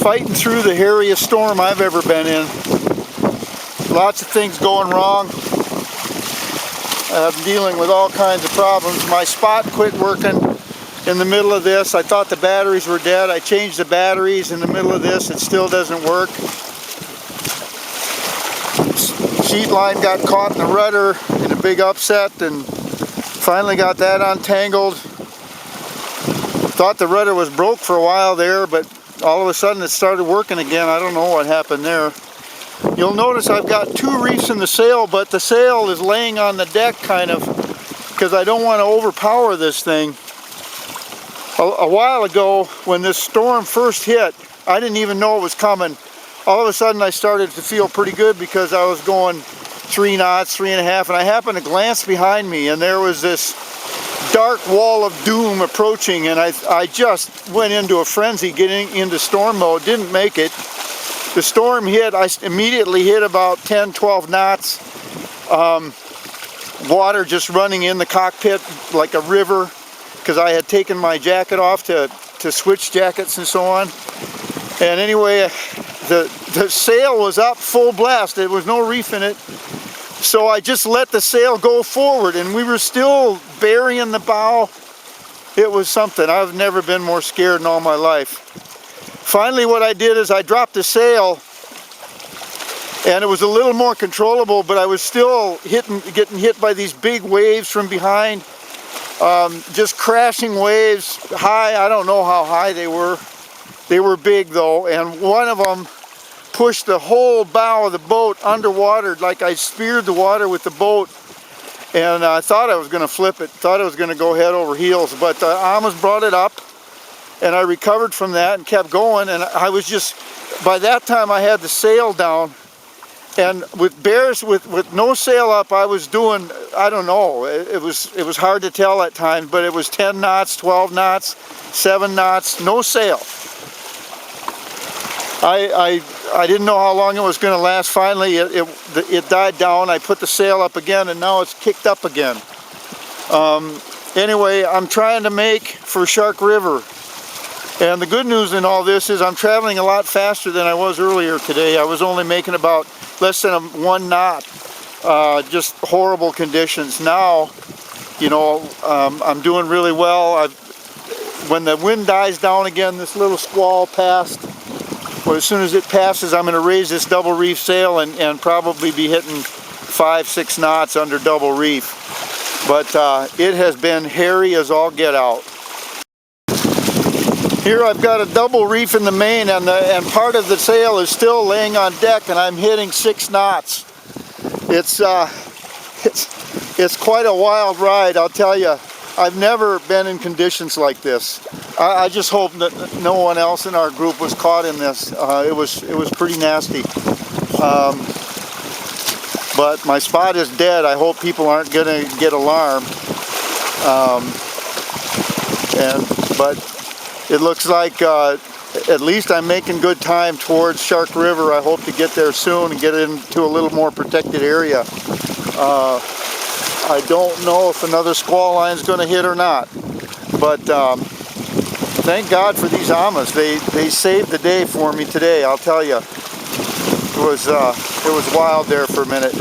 fighting through the hairiest storm I've ever been in. Lots of things going wrong. I'm dealing with all kinds of problems. My spot quit working in the middle of this. I thought the batteries were dead. I changed the batteries in the middle of this. It still doesn't work. Sheet line got caught in the rudder in a big upset and finally got that untangled. Thought the rudder was broke for a while there, but all of a sudden it started working again. I don't know what happened there. You'll notice I've got two reefs in the sail, but the sail is laying on the deck kind of because I don't want to overpower this thing. A while ago when this storm first hit, I didn't even know it was coming. All of a sudden I started to feel pretty good because I was going 3 knots, 3.5, and I happened to glance behind me and there was this dark wall of doom approaching, and I just went into a frenzy getting into storm mode. Didn't make it. The storm hit. I immediately hit about 10, 12 knots. Water just running in the cockpit like a river because I had taken my jacket off to switch jackets and so on. And anyway, the sail was up full blast. There was no reef in it. So I just let the sail go forward and we were still burying the bow. It was something. I've never been more scared in all my life. Finally what I did is I dropped the sail and it was a little more controllable, but I was still getting hit by these big waves from behind. Just crashing waves, high. I don't know how high they were. They were big though, and one of them pushed the whole bow of the boat underwater, like I speared the water with the boat, and I thought I was going to flip it, thought it was going to go head over heels, but I almost brought it up, and I recovered from that and kept going, and I was just, by that time I had the sail down, and with no sail up, I was doing, I don't know, it was hard to tell at times, but it was 10 knots, 12 knots, 7 knots, no sail. I didn't know how long it was going to last. Finally, it died down. I put the sail up again, and now it's kicked up again. Anyway, I'm trying to make for Shark River. And the good news in all this is I'm traveling a lot faster than I was earlier today. I was only making about less than 1 knot. Just horrible conditions. Now, you know, I'm doing really well. When the wind dies down again, this little squall passed. Well, as soon as it passes, I'm going to raise this double reef sail and probably be hitting 5, 6 knots under double reef. But it has been hairy as all get out. Here I've got a double reef in the main, and part of the sail is still laying on deck, and I'm hitting 6 knots. It's quite a wild ride, I'll tell you. I've never been in conditions like this. I just hope that no one else in our group was caught in this. It was pretty nasty. But my spot is dead. I hope people aren't going to get alarmed. But it looks like at least I'm making good time towards Shark River. I hope to get there soon and get into a little more protected area. I don't know if another squall line is going to hit or not, but thank God for these amas. They saved the day for me today. I'll tell you, it was wild there for a minute.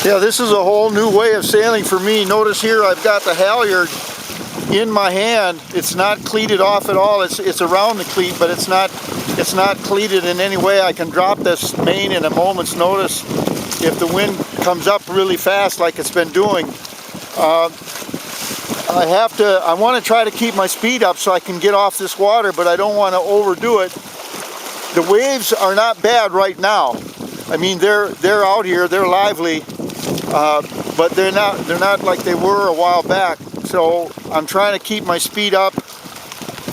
Yeah, this is a whole new way of sailing for me. Notice here I've got the halyard in my hand. It's not cleated off at all. It's around the cleat, but it's not cleated in any way. I can drop this main in a moment's notice if the wind comes up really fast like it's been doing. I want to try to keep my speed up so I can get off this water, but I don't want to overdo it. The waves are not bad right now. I mean, they're out here, they're lively, but they're not like they were a while back. So I'm trying to keep my speed up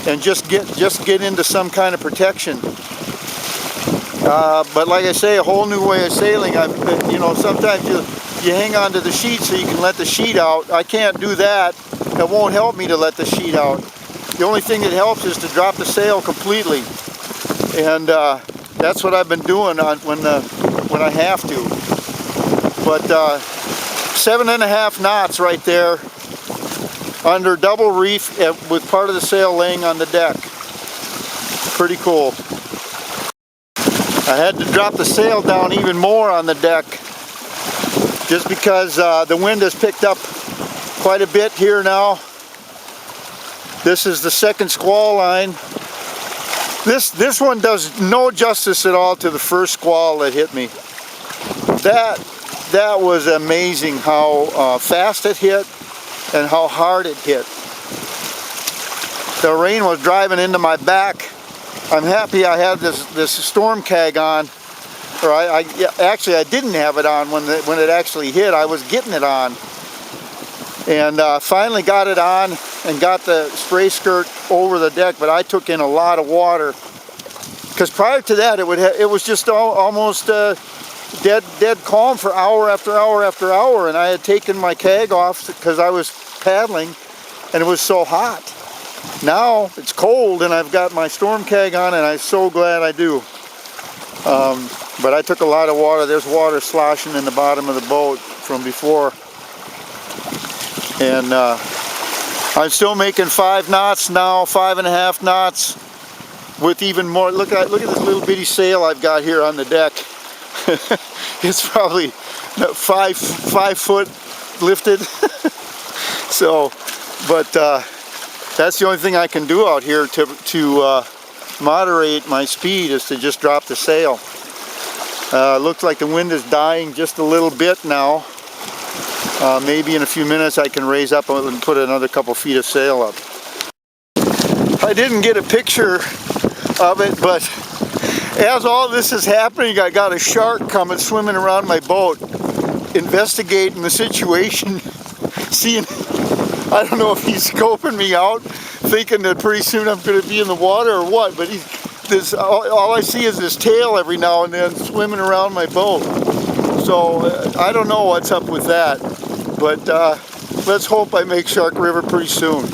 and just get into some kind of protection. But like I say, a whole new way of sailing. You know, sometimes you hang on to the sheet so you can let the sheet out. I can't do that. It won't help me to let the sheet out. The only thing that helps is to drop the sail completely, and that's what I've been doing when I have to. But 7.5 knots right there under double reef with part of the sail laying on the deck. Pretty cool. I had to drop the sail down even more on the deck just because the wind has picked up quite a bit here now. This is the second squall line. This one does no justice at all to the first squall that hit me. That was amazing how fast it hit and how hard it hit. The rain was driving into my back. I'm happy I had this storm cag on, or actually I didn't have it on when it actually hit. I was getting it on, and finally got it on and got the spray skirt over the deck. But I took in a lot of water because prior to that it was just almost dead calm for hour after hour after hour, and I had taken my cag off because I was paddling, and it was so hot. Now it's cold and I've got my storm cag on, and I'm so glad I do. But I took a lot of water. There's water sloshing in the bottom of the boat from before. And I'm still making 5 knots now, 5.5 knots with even more. Look at this little bitty sail I've got here on the deck. It's probably 5 foot lifted. So, but that's the only thing I can do out here to moderate my speed, is to just drop the sail. Looks like the wind is dying just a little bit now. Maybe in a few minutes I can raise up and put another couple feet of sail up. I didn't get a picture of it, but as all this is happening, I got a shark coming swimming around my boat, investigating the situation, seeing, I don't know if he's scoping me out, thinking that pretty soon I'm going to be in the water or what, but all I see is his tail every now and then swimming around my boat. So I don't know what's up with that, but let's hope I make Shark River pretty soon.